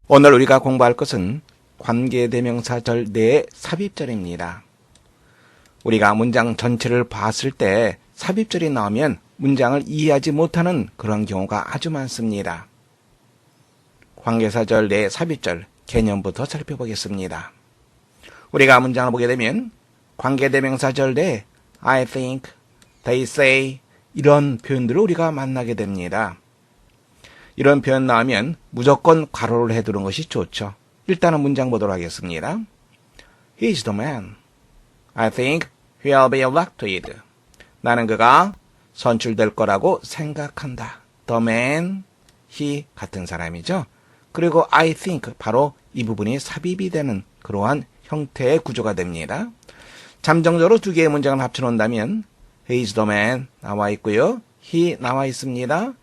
오늘 우리가 공부할 것은 관계대명사절 내의 삽입절입니다. 우리가 문장 전체를 봤을 때 삽입절이 나오면 문장을 이해하지 못하는 그런 경우가 아주 많습니다. 관계사절 내의 삽입절 개념부터 살펴보겠습니다. 우리가 문장을 보게 되면 관계대명사절 내에 I think, they say 이런 표현들을 우리가 만나게 됩니다. 이런 표현 나오면 무조건 괄호를 해두는 것이 좋죠. 일단은 문장 보도록 하겠습니다. He is the man. I think he'll be elected. 나는 그가 선출될 거라고 생각한다. The man, he 같은 사람이죠. 그리고 I think 바로 이 부분이 삽입이 되는 그러한 형태의 구조가 됩니다. 잠정적으로 두 개의 문장을 합쳐놓는다면 He is the man 나와 있고요. He 나와 있습니다.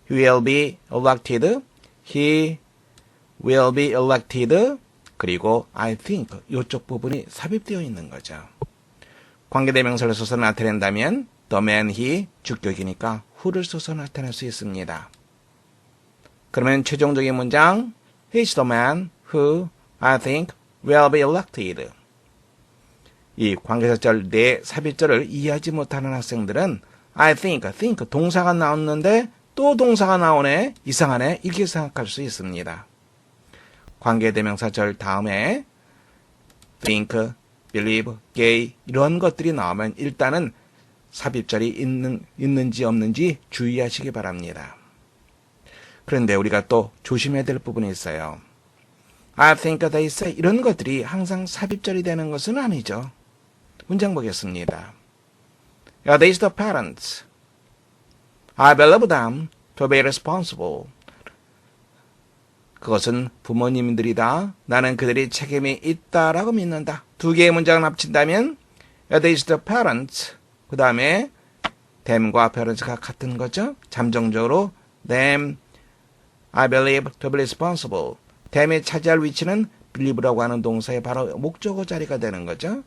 He will be elected. He will be elected. 그리고 I think 이쪽 부분이 삽입되어 있는 거죠. 관계대명사를 써서 나타낸다면 the man, he 주격이니까 who를 써서 나타낼 수 있습니다. 그러면 최종적인 문장 He is the man who I think will be elected. 이 관계사절 내 삽입절을 이해하지 못하는 학생들은 I think 동사가 나왔는데 또 동사가 나오네, 이상하네 이렇게 생각할 수 있습니다. 관계대명사절 다음에 think, believe, gay 이런 것들이 나오면 일단은 삽입절이 있는지 없는지 주의하시기 바랍니다. 그런데 우리가 또 조심해야 될 부분이 있어요. I think they say 이런 것들이 항상 삽입절이 되는 것은 아니죠. 문장 보겠습니다. Yeah, they are the parents. I believe them to be responsible. 그것은 부모님들이다. 나는 그들이 책임이 있다라고 믿는다. 두 개의 문장을 합친다면 yeah, they are the parents. 그 다음에 them과 parents가 같은 거죠. 잠정적으로 them, I believe to be responsible. them이 차지할 위치는 believe라고 하는 동사의 바로 목적어 자리가 되는 거죠.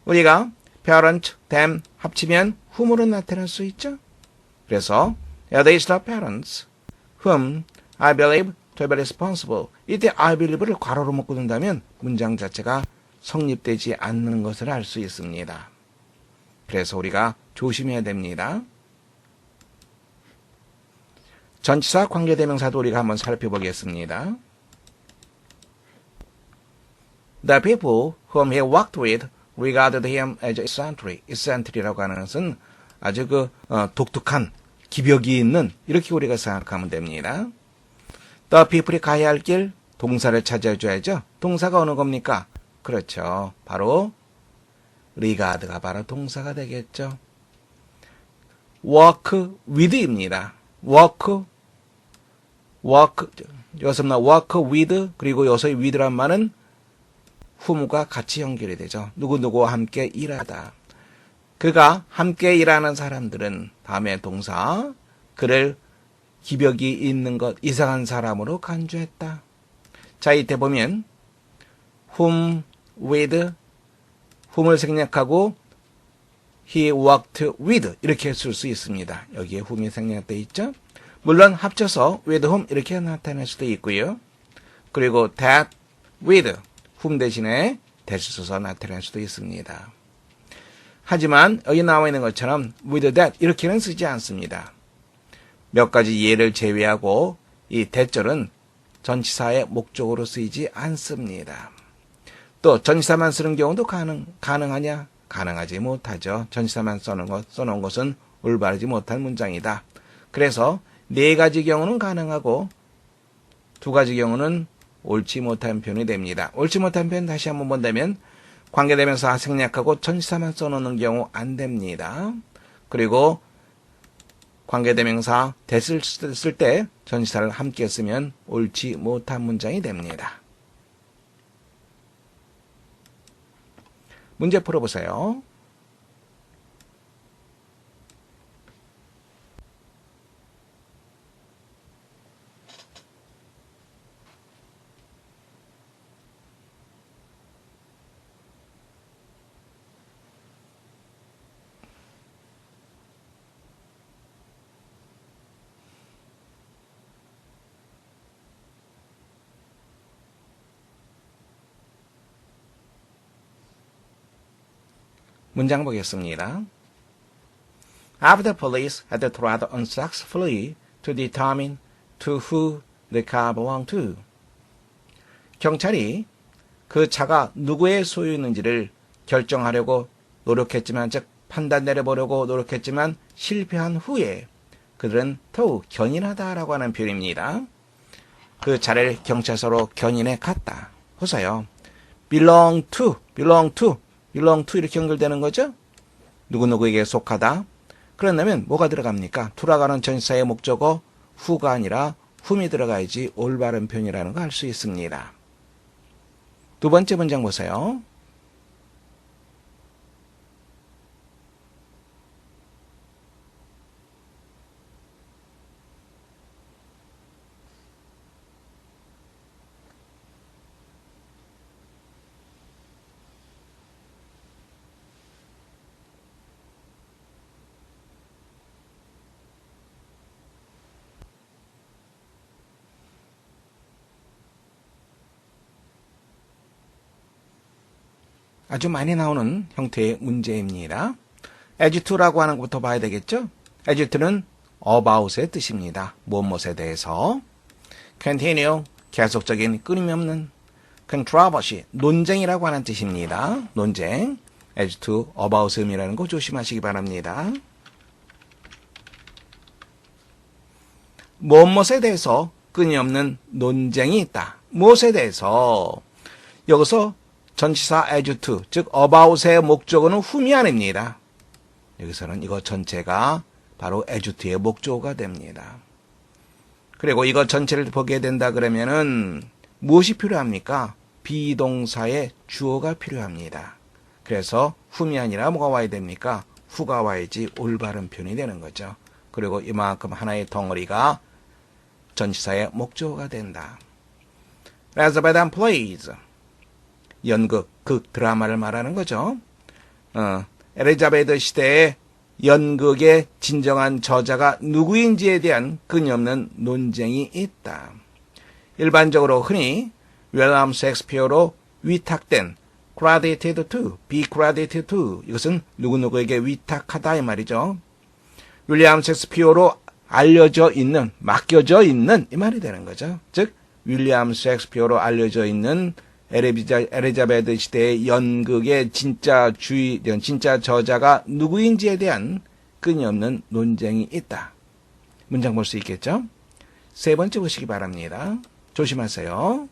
우리가 parent, them 합치면 whom으로 나타낼 수 있죠. 그래서 yeah, they are the parents whom I believe to be responsible. 이때 I believe를 괄호로 묶고 둔다면 문장 자체가 성립되지 않는 것을 알 수 있습니다. 그래서 우리가 조심해야 됩니다. 전치사 관계대명사도 우리가 한번 살펴보겠습니다. The people whom he worked with regarded him as eccentric. eccentric이라고 하는 것은 아주 독특한 기벽이 있는 이렇게 우리가 생각하면 됩니다. The people이 가야 할 길 동사를 찾아줘야죠. 동사가 어느 겁니까? 그렇죠. 바로 regard가 바로 동사가 되겠죠. work with입니다. work 여기서 work with 그리고 여기서의 with란 말은 whom과 같이 연결이 되죠. 누구누구와 함께 일하다. 그가 함께 일하는 사람들은 다음에 동사 그를 기벽이 있는 것 이상한 사람으로 간주했다. 자 이때 보면 whom with whom을 생략하고 he worked with 이렇게 쓸 수 있습니다. 여기에 whom이 생략되어 있죠. 물론 합쳐서 with whom 이렇게 나타낼 수도 있고요. 그리고 that with whom 대신에 that을 써서 나타낼 수도 있습니다. 하지만 여기 나와 있는 것처럼 with that 이렇게는 쓰지 않습니다. 몇 가지 예를 제외하고 이 that절은 전치사의 목적으로 쓰이지 않습니다. 또 전치사만 쓰는 경우도 가능하냐? 가능하지 못하죠. 전치사만 써놓은 것은 올바르지 못한 문장이다. 그래서 네 가지 경우는 가능하고 두 가지 경우는 옳지 못한 표현이 됩니다. 옳지 못한 표현 다시 한번 본다면 관계대명사 생략하고 전치사만 써놓는 경우 안 됩니다. 그리고 관계대명사 that을 쓸 때 전치사를 함께 쓰면 옳지 못한 문장이 됩니다. 문제 풀어보세요. 문장 보겠습니다. After police had tried unsuccessfully to determine to who the car belonged to. 경찰이 그 차가 누구의 소유인지를 결정하려고 노력했지만, 즉 판단 내려보려고 노력했지만 실패한 후에 그들은 더욱 견인하다라고 하는 표현입니다. 그 차를 경찰서로 견인해 갔다. 보세요. belong to 이렇게 연결되는 거죠. 누구누구에게 속하다. 그런다면 뭐가 들어갑니까? to라고 하는 전치사의 목적어 who가 아니라 whom이 들어가야지 올바른 표현이라는 거 알 수 있습니다. 두 번째 문장 보세요. 아주 많이 나오는 형태의 문제입니다. as to라고 하는 것부터 봐야 되겠죠? as to는 about의 뜻입니다. 무엇에 대해서. continue, 계속적인 끊임이 없는. controversy, 논쟁이라고 하는 뜻입니다. 논쟁. as to, about의 의미라는 거 조심하시기 바랍니다. 무엇에 대해서 끊임없는 논쟁이 있다. 무엇에 대해서. 여기서 전치사 as to, 즉 about의 목적어는 whom이 아닙니다. 여기서는 이거 전체가 바로 as to의 목적어가 됩니다. 그리고 이거 전체를 보게 된다 그러면은 무엇이 필요합니까? 비동사의 주어가 필요합니다. 그래서 whom이 아니라 뭐가 와야 됩니까? who가 와야지 올바른 표현이 되는 거죠. 그리고 이만큼 하나의 덩어리가 전치사의 목적어가 된다. Elizabeth plays. 연극, 극, 드라마를 말하는 거죠. 엘리자베트 시대의 연극의 진정한 저자가 누구인지에 대한 끊임없는 논쟁이 있다. 일반적으로 흔히 윌리엄 셰익스피어로 위탁된 credited to, be credited to, 이것은 누구누구에게 위탁하다 이 말이죠. 윌리엄 셰익스피어로 알려져 있는, 맡겨져 있는 이 말이 되는 거죠. 즉 윌리엄 셰익스피어로 알려져 있는 엘리자베트 시대의 연극의 진짜 저자가 누구인지에 대한 끊임없는 논쟁이 있다. 문장 볼 수 있겠죠? 세 번째 보시기 바랍니다. 조심하세요.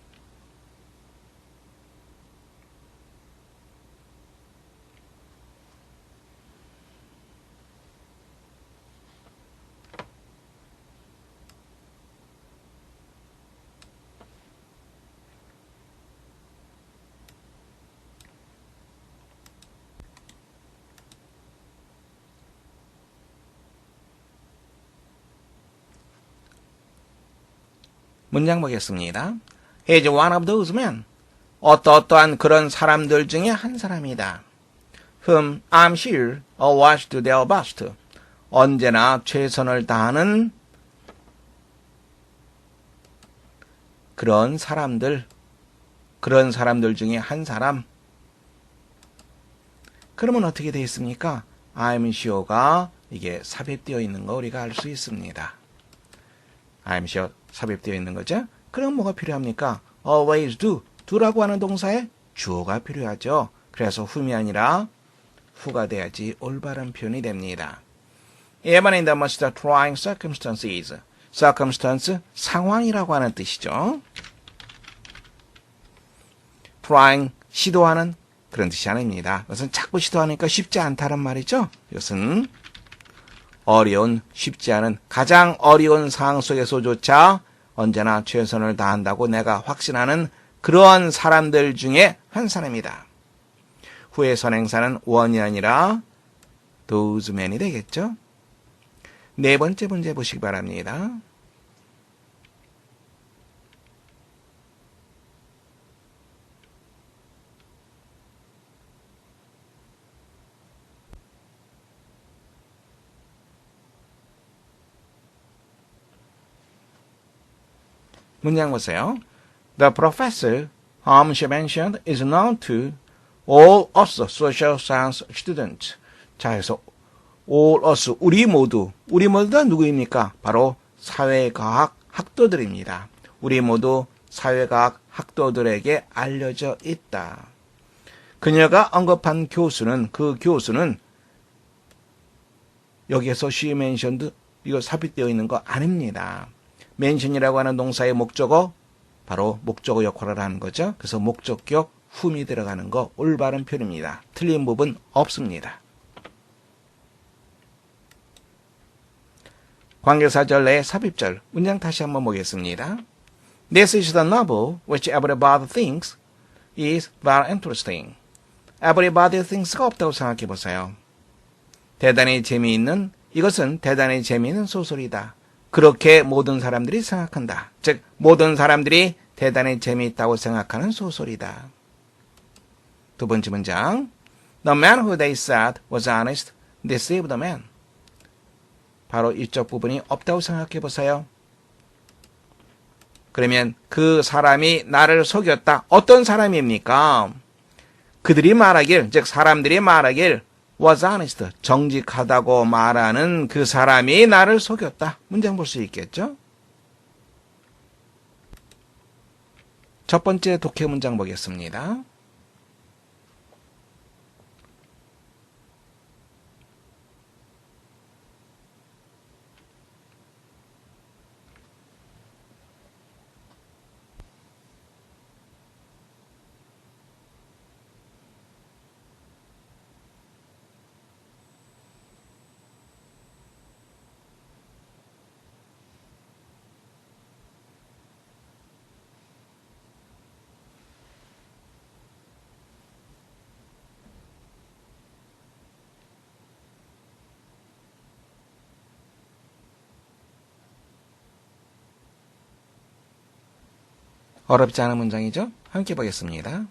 문장 보겠습니다. He is one of those men. 어떠한 그런 사람들 중에 한 사람이다. Whom I'm sure always do their best. 언제나 최선을 다하는 그런 사람들 중에 한 사람. 그러면 어떻게 되어 있습니까? I'm sure가 이게 삽입되어 있는 거 우리가 알 수 있습니다. I'm sure 삽입되어 있는 거죠. 그럼 뭐가 필요합니까? always do라고 하는 동사에 주어가 필요하죠. 그래서 whom이 아니라 who가 돼야지 올바른 표현이 됩니다. Even in the most trying circumstances. circumstance, 상황이라고 하는 뜻이죠. trying, 시도하는 그런 뜻이 아닙니다. 이것은 자꾸 시도하니까 쉽지 않다는 말이죠. 이것은 어려운, 쉽지 않은, 가장 어려운 상황 속에서조차 언제나 최선을 다한다고 내가 확신하는 그러한 사람들 중에 한 사람이다. 후의 선행사는 one이 아니라 those men이 되겠죠. 네 번째 문제 보시기 바랍니다. 문장 보세요. The professor whom she mentioned is known to all us social science students. 자, 그래서 all us, 우리 모두가 누구입니까? 바로 사회과학 학도들입니다. 우리 모두 사회과학 학도들에게 알려져 있다. 그녀가 언급한 교수는, 그 교수는 여기에서 she mentioned, 이거 삽입되어 있는 거 아닙니다. mention이라고 하는 동사의 목적어, 바로 목적어 역할을 하는 거죠. 그래서 목적격 whom이 들어가는 거 올바른 표현입니다. 틀린 부분 없습니다. 관계사절 내의 삽입절, 문장 다시 한번 보겠습니다. This is the novel which everybody thinks is very interesting. Everybody things가 없다고 생각해 보세요. 대단히 재미있는, 이것은 대단히 재미있는 소설이다. 그렇게 모든 사람들이 생각한다. 즉, 모든 사람들이 대단히 재미있다고 생각하는 소설이다. 두 번째 문장. The man who they said was honest deceived the man. 바로 이쪽 부분이 없다고 생각해 보세요. 그러면 그 사람이 나를 속였다. 어떤 사람입니까? 그들이 말하길, 즉 사람들이 말하길 was honest, 정직하다고 말하는 그 사람이 나를 속였다. 문장 볼 수 있겠죠? 첫 번째 독해 문장 보겠습니다. 어렵지 않은 문장이죠? 함께 보겠습니다.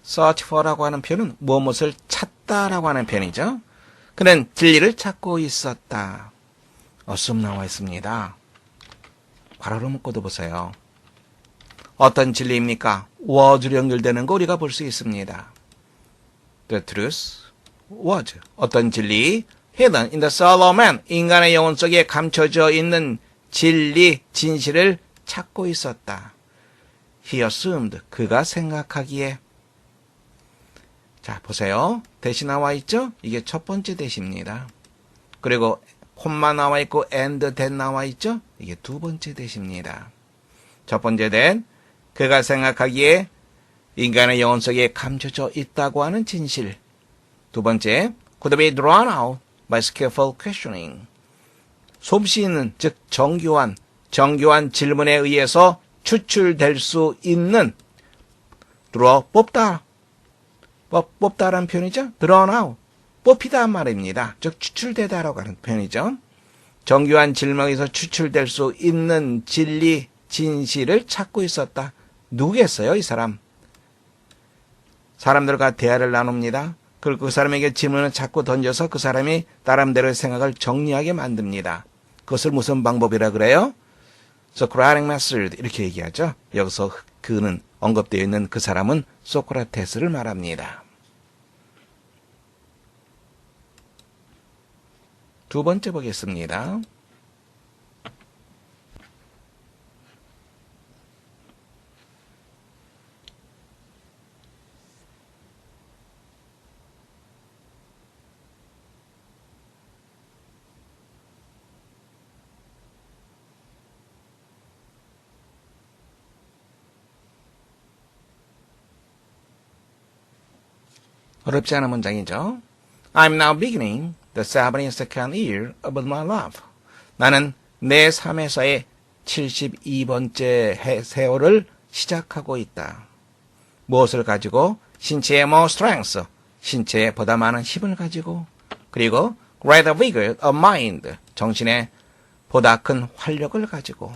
search for라고 하는 표현은 무엇을 찾다라고 하는 표현이죠. 그는 진리를 찾고 있었다. assume 나와 있습니다. 괄호로 묶어도 보세요. 어떤 진리입니까? was로 연결되는 거 우리가 볼 수 있습니다. The truth was. 어떤 진리? hidden in the soul of man. 인간의 영혼 속에 감춰져 있는 진리, 진실을 찾고 있었다. He assumed. 그가 생각하기에. 자, 보세요. 대시 나와 있죠? 이게 첫 번째 대시입니다. 그리고 콤마 나와 있고 and then 나와 있죠? 이게 두 번째 대시입니다. 첫 번째 then, 그가 생각하기에 인간의 영혼 속에 감춰져 있다고 하는 진실. 두 번째, could be drawn out by skillful questioning. 솜씨 있는, 즉 정교한 질문에 의해서 추출될 수 있는, 뽑다라는 표현이죠. drawn out, 뽑히다 말입니다. 즉 추출되다라고 하는 표현이죠. 정교한 질문에서 추출될 수 있는 진리, 진실을 찾고 있었다. 누구겠어요, 이 사람? 사람들과 대화를 나눕니다. 그리고 그 사람에게 질문을 자꾸 던져서 그 사람이 나름대로의 생각을 정리하게 만듭니다. 그것을 무슨 방법이라 그래요? Socratic method 이렇게 얘기하죠. 여기서 그는 언급되어 있는 그 사람은 소크라테스를 말합니다. 두 번째 보겠습니다. 어렵지 않은 문장이죠. I'm now beginning the 72nd year of my life. 나는 내 삶에서의 72번째 세월을 시작하고 있다. 무엇을 가지고? 신체의 more strength, 신체에 보다 많은 힘을 가지고, 그리고 greater vigor of mind, 정신에 보다 큰 활력을 가지고.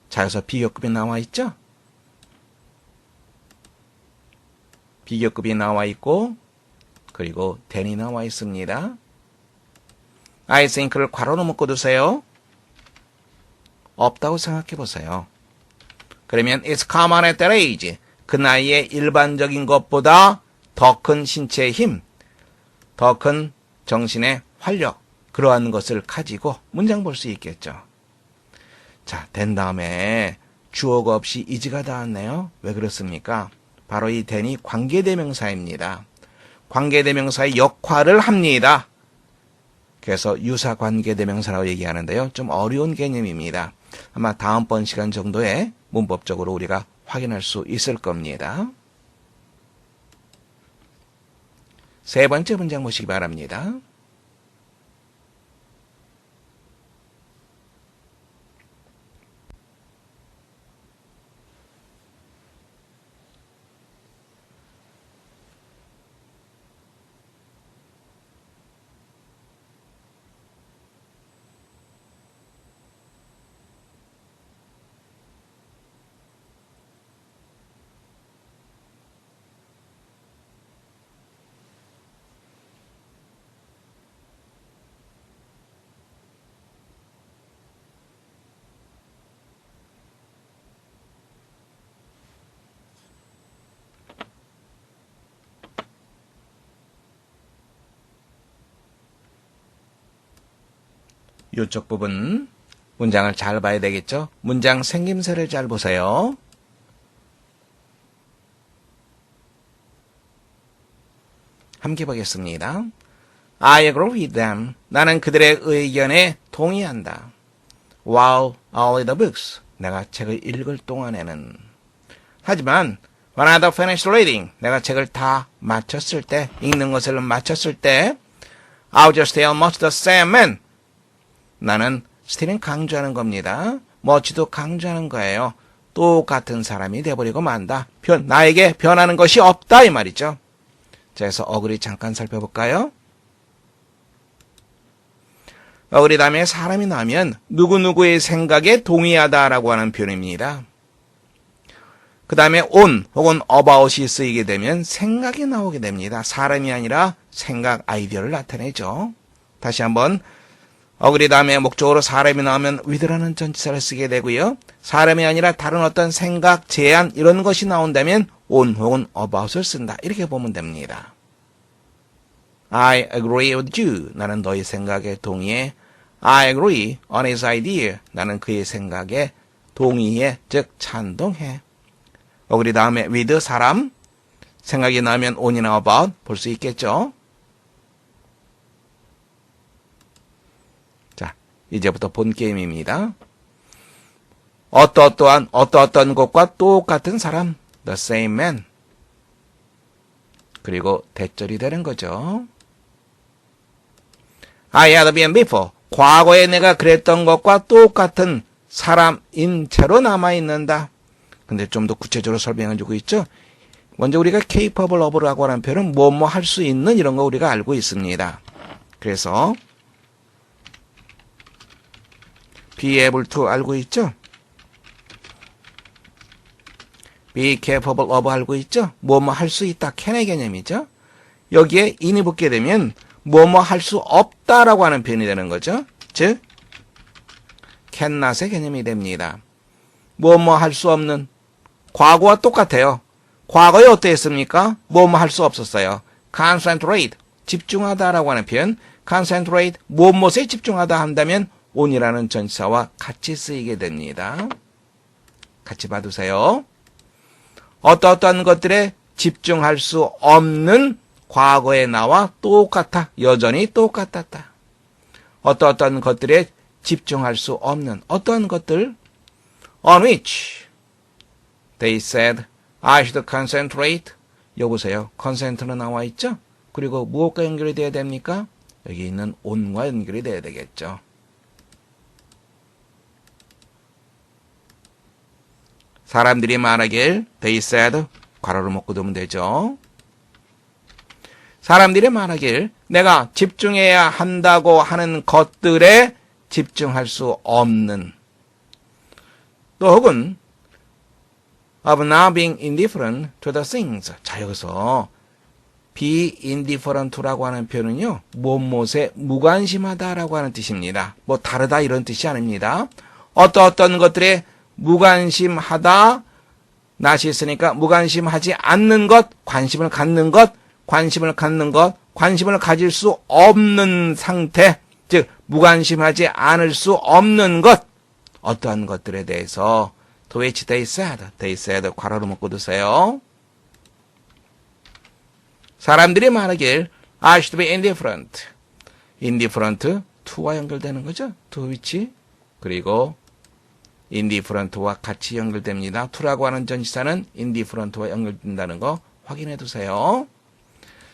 자, 여기서 비교급이 나와 있죠? 비교급이 나와 있고, 그리고 then이 나와 있습니다. I think를 괄호로 묶어두세요. 없다고 생각해 보세요. 그러면 it's common at that age. 그 나이에 일반적인 것보다 더 큰 신체의 힘, 더 큰 정신의 활력, 그러한 것을 가지고 문장 볼 수 있겠죠. 자, 된 다음에 주어가 없이 is가 닿았네요. 왜 그렇습니까? 바로 이 then이 관계대명사입니다. 관계대명사의 역할을 합니다. 그래서 유사관계대명사라고 얘기하는데요. 좀 어려운 개념입니다. 아마 다음번 시간 정도에 문법적으로 우리가 확인할 수 있을 겁니다. 세 번째 문장 보시기 바랍니다. 이쪽 부분 문장을 잘 봐야 되겠죠? 문장 생김새를 잘 보세요. 함께 보겠습니다. I agree with them. 나는 그들의 의견에 동의한다. While I read the books. 내가 책을 읽을 동안에는. 하지만 when I finished reading. 내가 책을 다 마쳤을 때, 읽는 것을 마쳤을 때 I was just much the same man. 나는 스틸은 강조하는 겁니다. much도 강조하는 거예요. 똑같은 사람이 돼버리고 만다. 나에게 변하는 것이 없다 이 말이죠. 자, 그래서 어그리 잠깐 살펴볼까요? 어그리 다음에 사람이 나오면 누구누구의 생각에 동의하다라고 하는 표현입니다. 그 다음에 on 혹은 about이 쓰이게 되면 생각이 나오게 됩니다. 사람이 아니라 생각, 아이디어를 나타내죠. 다시 한번 어그리 다음에 목적으로 사람이 나오면 with라는 전치사를 쓰게 되고요. 사람이 아니라 다른 어떤 생각, 제안 이런 것이 나온다면 on 혹은 about을 쓴다. 이렇게 보면 됩니다. I agree with you. 나는 너의 생각에 동의해. I agree on his idea. 나는 그의 생각에 동의해, 즉 찬동해. 어그리 다음에 with 사람, 생각이 나면 on이나 about 볼 수 있겠죠. 이제부터 본 게임입니다. 어떠어떤 것과 똑같은 사람, the same man. 그리고 대절이 되는 거죠. I had been before. 과거에 내가 그랬던 것과 똑같은 사람인 채로 남아있는다. 근데 좀 더 구체적으로 설명해주고 있죠. 먼저 우리가 capable of라고 하는 표현은 뭐뭐 할 수 있는 이런 거 우리가 알고 있습니다. 그래서 be able to 알고 있죠? be capable of 알고 있죠? 뭐뭐 할 수 있다. can의 개념이죠? 여기에 in이 붙게 되면 뭐뭐 할 수 없다라고 하는 표현이 되는 거죠. 즉 cannot의 개념이 됩니다. 뭐뭐 할 수 없는 과거와 똑같아요. 과거에 어땠습니까? 뭐뭐 할 수 없었어요. concentrate 집중하다라고 하는 표현 concentrate 무엇에 집중하다 한다면 on이라는 전치사와 같이 쓰이게 됩니다. 같이 봐두세요. 어떠한 것들에 집중할 수 없는 과거의 나와 똑같아. 여전히 똑같았다. 어떠한 것들에 집중할 수 없는 어떠한 것들 on which they said I should concentrate. 여보세요. concentr는 나와 있죠? 그리고 무엇과 연결이 돼야 됩니까? 여기 있는 on과 연결이 돼야 되겠죠. 사람들이 말하길 they said 괄호를 먹고 두면 되죠. 사람들이 말하길 내가 집중해야 한다고 하는 것들에 집중할 수 없는 또 혹은 of not being indifferent to the things. 자, 여기서 be indifferent라고 하는 표현은요. 무엇에 무관심하다라고 하는 뜻입니다. 뭐 다르다 이런 뜻이 아닙니다. 어떤 것들에 무관심하다 낫이 있으니까 무관심하지 않는 것, 관심을 갖는 것, 관심을 갖는 것, 관심을 가질 수 없는 상태, 즉 무관심하지 않을 수 없는 것, 어떠한 것들에 대해서 to which they said 괄호로 묶고 두세요. 사람들이 말하길 I should be indifferent. indifferent to와 연결되는 거죠. to which 그리고 indifferent와 같이 연결됩니다. to라고 하는 전치사는 indifferent와 연결된다는 거 확인해 두세요.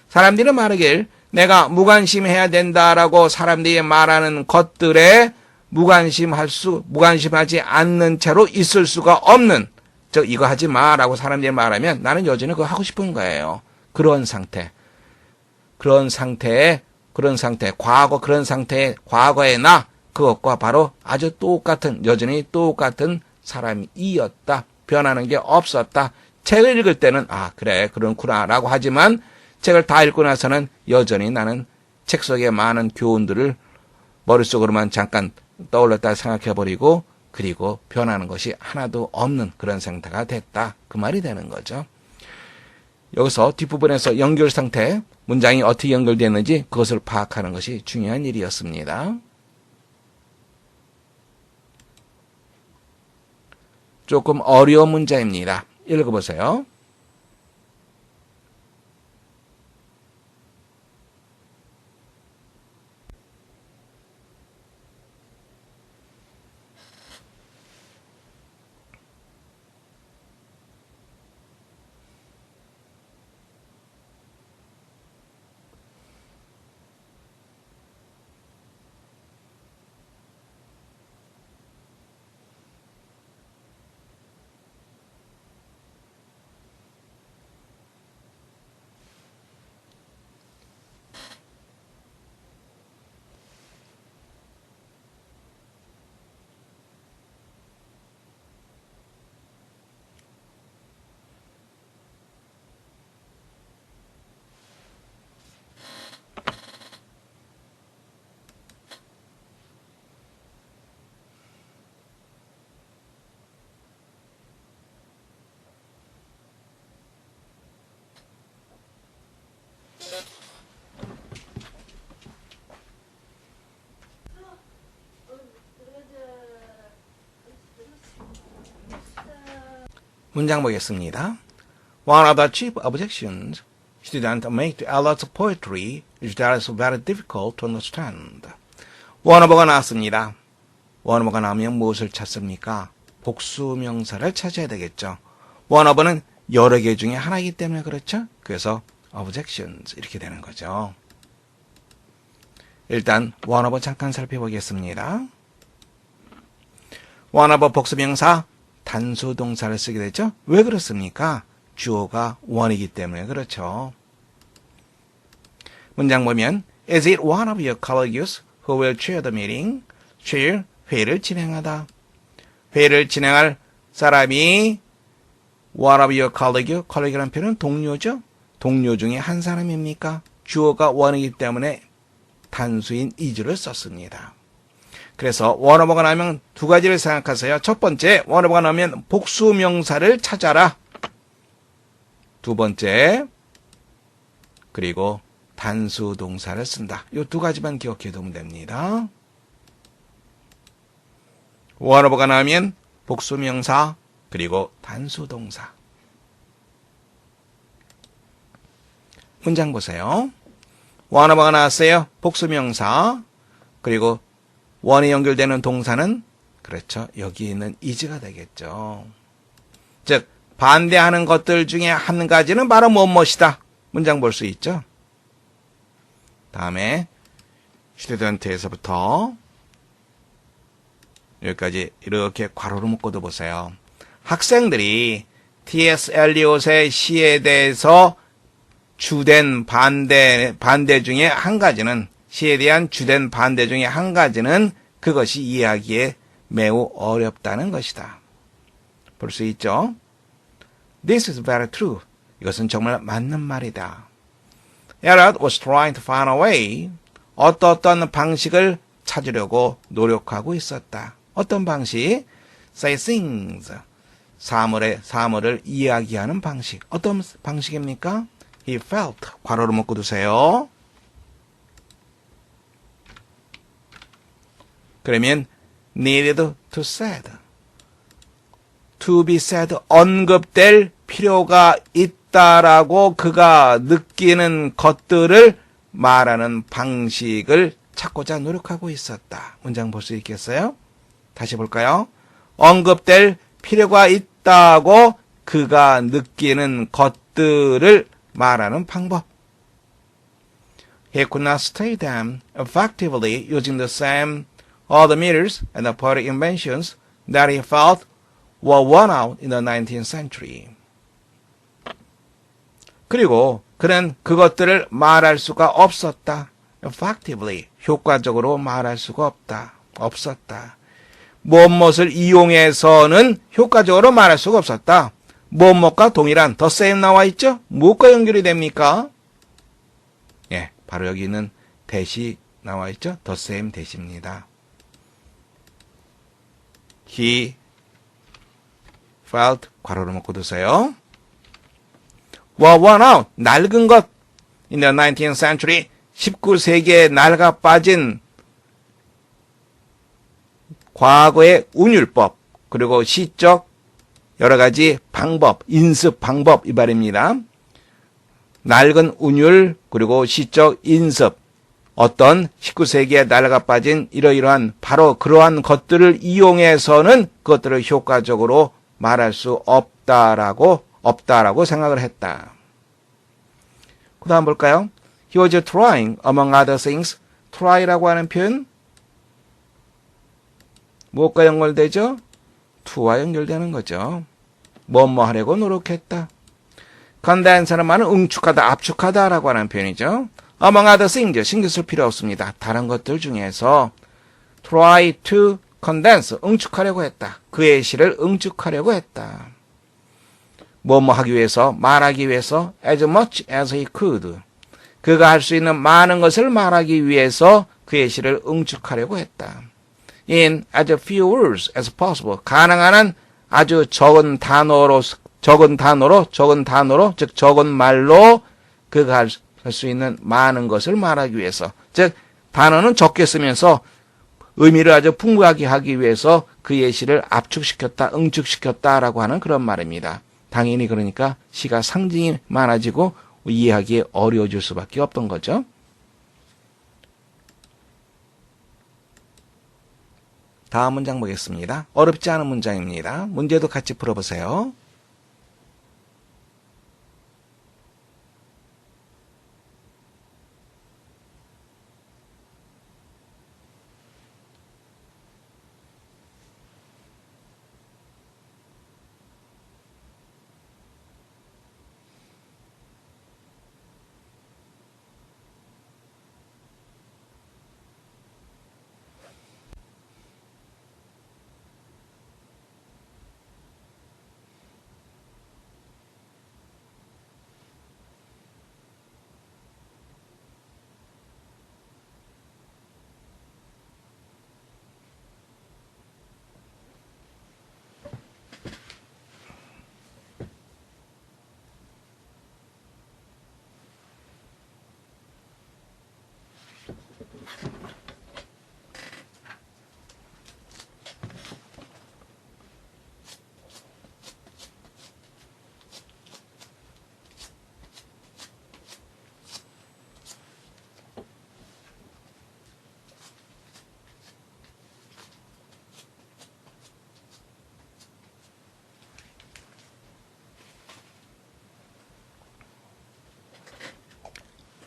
사람들이 말하길 내가 무관심해야 된다라고 사람들이 말하는 것들에 무관심하지 않는 채로 있을 수가 없는, 즉 이거 하지 마라고 사람들이 말하면 나는 여전히 그거 하고 싶은 거예요. 그런 상태, 과거의 나, 그것과 바로 아주 똑같은, 여전히 똑같은 사람이었다. 변하는 게 없었다. 책을 읽을 때는 그래 그렇구나 라고 하지만 책을 다 읽고 나서는 여전히 나는 책 속에 많은 교훈들을 머릿속으로만 잠깐 떠올렸다 생각해버리고 그리고 변하는 것이 하나도 없는 그런 상태가 됐다. 그 말이 되는 거죠. 여기서 뒷부분에서 연결 상태, 문장이 어떻게 연결되는지 그것을 파악하는 것이 중요한 일이었습니다. 조금 어려운 문자입니다. 읽어보세요. 문장 보겠습니다. One of the chief objections students make to Eliot's poetry is that it's very difficult to understand. 원어버가 나왔습니다. 원어버가 나오면 무엇을 찾습니까? 복수명사를 찾아야 되겠죠. 원어버는 여러 개 중에 하나이기 때문에 그렇죠. 그래서 objections 이렇게 되는 거죠. 일단 원어버 잠깐 살펴보겠습니다. 원어버 복수명사 단수 동사를 쓰게 되죠. 왜 그렇습니까? 주어가 one이기 때문에 그렇죠. 문장 보면 Is it one of your colleagues who will chair the meeting? chair, 회의를 진행하다. 회의를 진행할 사람이 one of your colleague라는 표현은 동료죠. 동료 중에 한 사람입니까? 주어가 one이기 때문에 단수인 is를 썼습니다. 그래서 원어버가 나오면 두 가지를 생각하세요. 첫 번째, 원어버가 나오면 복수명사를 찾아라. 두 번째, 그리고 단수 동사를 쓴다. 이 두 가지만 기억해 두면 됩니다. 원어버가 나오면 복수명사, 그리고 단수 동사. 문장 보세요. 원어버가 나왔어요. 복수명사, 그리고 원이 연결되는 동사는 그렇죠. 여기 있는 is가 되겠죠. 즉 반대하는 것들 중에 한 가지는 바로 무엇이다. 문장 볼 수 있죠. 다음에 student에서부터 여기까지 이렇게 괄호로 묶어도 보세요. 학생들이 T.S. 엘리엇의 시에 대해서 주된 반대 중에 한 가지는 시에 대한 주된 반대 중에 한 가지는 그것이 이해하기에 매우 어렵다는 것이다. 볼 수 있죠? This is very true. 이것은 정말 맞는 말이다. Eliot was trying to find a way. 어떤 방식을 찾으려고 노력하고 있었다. 어떤 방식? Say things. 사물을 이야기하는 방식. 어떤 방식입니까? he felt 괄호로 묶어 두세요. 그러면 needed to said to be said 언급될 필요가 있다라고 그가 느끼는 것들을 말하는 방식을 찾고자 노력하고 있었다. 문장 볼 수 있겠어요? 다시 볼까요? 언급될 필요가 있다고 그가 느끼는 것들을 말하는 방법. He could not state them effectively using the same other meters and the poetic inventions that he felt were worn out in the 19th century. 그리고 그는 그것들을 말할 수가 없었다. effectively, 효과적으로 말할 수가 없었다. 무엇을 이용해서는 효과적으로 말할 수가 없었다. 무엇과 동일한 the same 나와 있죠? 무엇과 연결이 됩니까? 예, 바로 여기 있는 대시 나와 있죠? the same 대시입니다. He felt 괄호로 묶어 두세요. were worn out, 낡은 것. In the 19th century, 19세기에 낡아 빠진 과거의 운율법, 그리고 시적 여러 가지 방법, 인습 방법 이 말입니다. 낡은 운율, 그리고 시적 인습, 어떤 19세기에 낡아 빠진 이러이러한 바로 그러한 것들을 이용해서는 그것들을 효과적으로 말할 수 없다라고 생각을 했다. 그 다음 볼까요? He was trying, among other things. try라고 하는 표현 무엇과 연결되죠? to와 연결되는 거죠. 뭐뭐 하려고 노력했다. condense는 말은 응축하다, 압축하다라고 하는 표현이죠. among other things, 신경 쓸 필요 없습니다. 다른 것들 중에서 try to condense, 응축하려고 했다. 그의 시를 응축하려고 했다. 뭐뭐 하기 위해서, 말하기 위해서 as much as he could. 그가 할 수 있는 많은 것을 말하기 위해서 그의 시를 응축하려고 했다. In as few words as possible. 가능한 한 아주 적은 단어로, 즉 적은 말로 그가 할 수 있는 많은 것을 말하기 위해서. 즉 단어는 적게 쓰면서 의미를 아주 풍부하게 하기 위해서 그의 시를 압축시켰다, 응축시켰다라고 하는 그런 말입니다. 당연히 그러니까 시가 상징이 많아지고 이해하기 어려워질 수밖에 없던 거죠. 다음 문장 보겠습니다. 어렵지 않은 문장입니다. 문제도 같이 풀어보세요.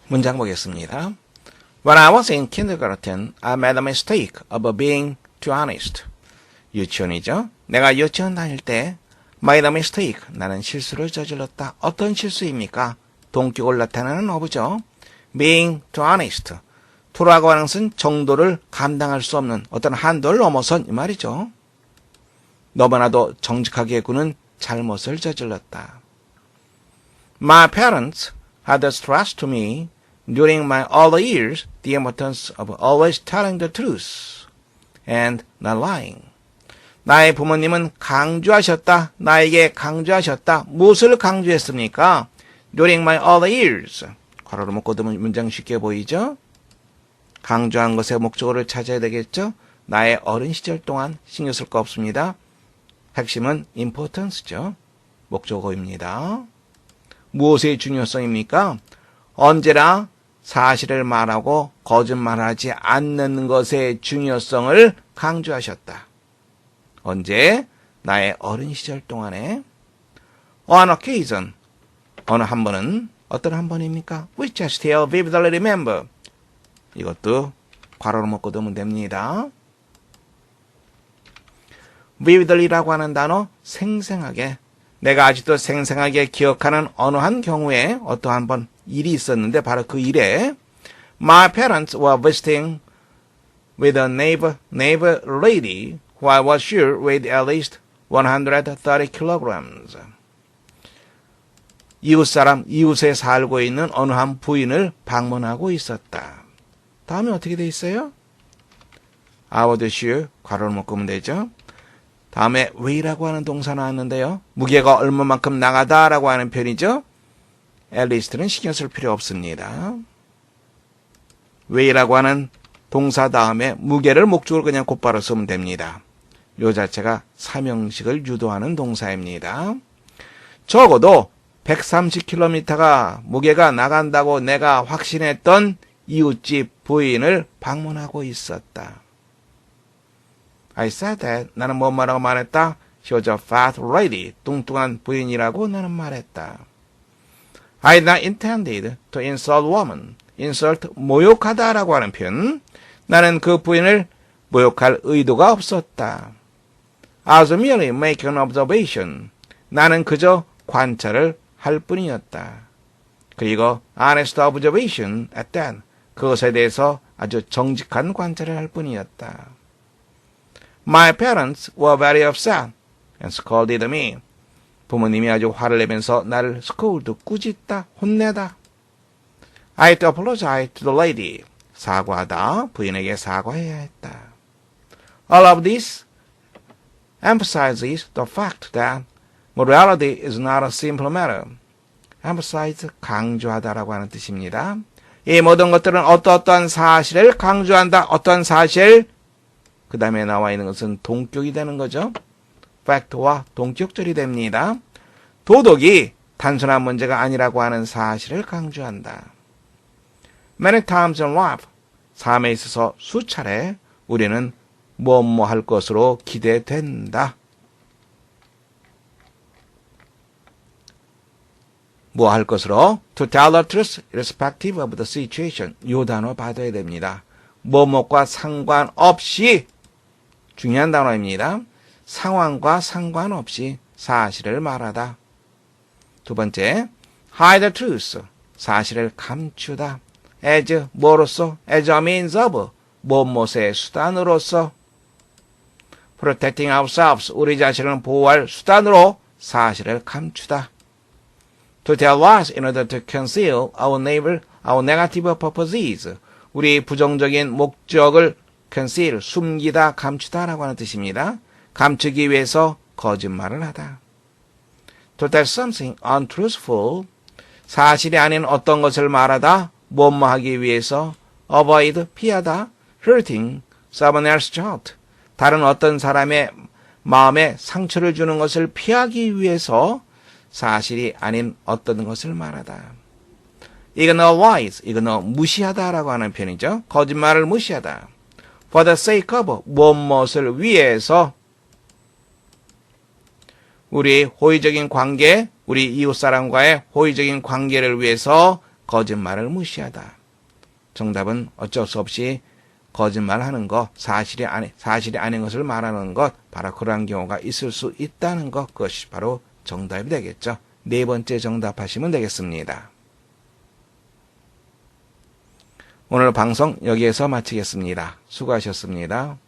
문장 보겠습니다. When I was in kindergarten, I made a mistake of being too honest. 유치원이죠. 내가 유치원 다닐 때 made a mistake. 나는 실수를 저질렀다. 어떤 실수입니까? 동격을 나타내는 어부죠. being too honest. to라고 하는 것은 정도를 감당할 수 없는 어떤 한도를 넘어선 이 말이죠. 너무나도 정직하게 구는 잘못을 저질렀다. My parents had stressed to me during my early years the importance of always telling the truth and not lying. 나의 부모님은 나에게 강조하셨다. 무엇을 강조했습니까? during my other years. 괄호로 묶어두면 문장 쉽게 보이죠? 강조한 것의 목적어를 찾아야 되겠죠? 나의 어린 시절 동안 신경 쓸 거 없습니다. 핵심은 importance죠. 목적어입니다. 무엇의 중요성입니까? 언제나 사실을 말하고 거짓말하지 않는 것의 중요성을 강조하셨다. 언제? 나의 어린 시절 동안에. On occasion. 어느 한 번은 어떤 한 번입니까? Which I still vividly remember. 이것도 괄호로 묶어두면 됩니다. vividly라고 하는 단어 생생하게 내가 아직도 생생하게 기억하는 어느 한 경우에 어떠한 번 일이 있었는데 바로 그 일에 My parents were visiting with a neighbor lady who I was sure weighed at least 130 kilograms. 이웃에 살고 있는 어느 한 부인을 방문하고 있었다. 다음에 어떻게 돼 있어요? I was sure, 괄호를 묶으면 되죠. 다음에 weigh라고 하는 동사 나왔는데요. 무게가 얼마만큼 나가다라고 하는 표현이죠. at least는 신경 쓸 필요 없습니다. weigh라고 하는 동사 다음에 무게를 목적으로 그냥 곧바로 쓰면 됩니다. 요 자체가 삼형식을 유도하는 동사입니다. 적어도 130km가 무게가 나간다고 내가 확신했던 이웃집 부인을 방문하고 있었다. I said that. 나는 뭐라고 말했다? She was a fat lady. 뚱뚱한 부인이라고 나는 말했다. I had not intended to insult woman. insult, 모욕하다라고 하는 표현. 나는 그 부인을 모욕할 의도가 없었다. I was merely making an observation. 나는 그저 관찰을 할 뿐이었다. 그리고 honest observation at that. 그것에 대해서 아주 정직한 관찰을 할 뿐이었다. My parents were very upset and scolded me. 부모님이 아주 화를 내면서 나를 scold, 꾸짖다, 혼내다. I had to apologize to the lady. 사과하다, 부인에게 사과해야 했다. All of this emphasizes the fact that morality is not a simple matter. emphasize, 강조하다라고 하는 뜻입니다. 이 모든 것들은 어떠한 사실을 강조한다. 어떤 사실? 그 다음에 나와 있는 것은 동격이 되는 거죠. fact와 동격절이 됩니다. 도덕이 단순한 문제가 아니라고 하는 사실을 강조한다. Many times in life, 삶에 있어서 수차례 우리는 뭐뭐 할 것으로 기대된다. 뭐 할 것으로? To tell the truth irrespective of the situation. 이 단어 받아야 됩니다. 뭐뭐과 상관없이 중요한 단어입니다. 상황과 상관없이 사실을 말하다. 두 번째, hide the truth. 사실을 감추다. as 뭐로서? as a means of 무엇의 수단으로서. protecting ourselves. 우리 자신을 보호할 수단으로 사실을 감추다. to tell lies in order to conceal our negative purposes. 우리 부정적인 목적을 conceal, 숨기다, 감추다라고 하는 뜻입니다. 감추기 위해서 거짓말을 하다. To tell something untruthful. 사실이 아닌 어떤 것을 말하다, 뭐뭐 하기 위해서. avoid, 피하다. hurting, someone else's heart. 다른 어떤 사람의 마음에 상처를 주는 것을 피하기 위해서 사실이 아닌 어떤 것을 말하다. ignore lies, ignore, 무시하다라고 하는 표현이죠. 거짓말을 무시하다. for the sake of, 무엇을 위해서. 우리 호의적인 관계, 우리 이웃사람과의 호의적인 관계를 위해서 거짓말을 무시하다. 정답은 어쩔 수 없이 거짓말하는 것, 사실이 아닌 것을 말하는 것, 바로 그러한 경우가 있을 수 있다는 것, 그것이 바로 정답이 되겠죠. 네 번째 정답하시면 되겠습니다. 오늘 방송 여기에서 마치겠습니다. 수고하셨습니다.